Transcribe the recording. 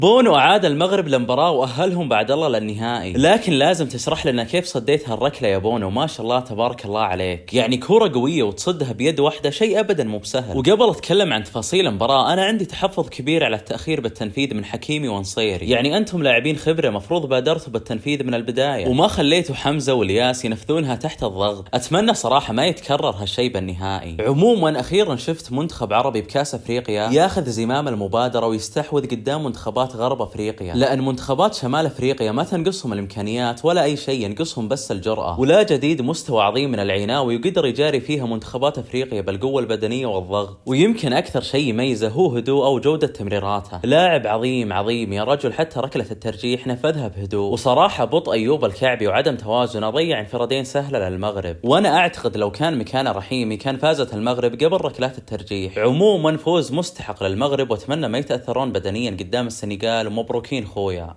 بونو أعاد المغرب للمباراة وأهلهم بعد الله للنهائي، لكن لازم تشرح لنا كيف صديت هالركلة يا بونو. ما شاء الله تبارك الله عليك، يعني كورة قوية وتصدها بيد واحدة شيء أبدا مو بسهل. وقبل أتكلم عن تفاصيل المباراة، أنا عندي تحفظ كبير على التأخير بالتنفيذ من حكيمي ونصيري. يعني أنتم لاعبين خبرة، مفروض بادرتوا بالتنفيذ من البداية وما خليتوا حمزة والياس ينفذونها تحت الضغط. أتمنى صراحة ما يتكرر هالشيء بالنهائي. عموما أخيرا شفت منتخب عربي بكأس أفريقيا ياخذ زمام المبادرة ويستحوذ قدام منتخبات غرب أفريقيا، لأن منتخبات شمال أفريقيا ما تنقصهم الإمكانيات ولا أي شيء، ينقصهم بس الجرأة. ولا جديد مستوى عظيم من العيناوي وقدر يجاري فيها منتخبات أفريقيا بالقوة البدنية والضغط. ويمكن أكثر شيء يميزه هو هدوء أو جودة تمريراته. لاعب عظيم عظيم يا رجل، حتى ركلة الترجيح نفذها بهدوء. وصراحة بطء أيوب الكعبي وعدم توازنه ضيع انفرادين سهلة للمغرب، وأنا أعتقد لو كان مكان رحيمي كان فازت المغرب قبل ركلات الترجيح. عموما فوز مستحق للمغرب، وأتمنى ما يتأثرون بدنيا قدام السنغال، ومبروكين خويا.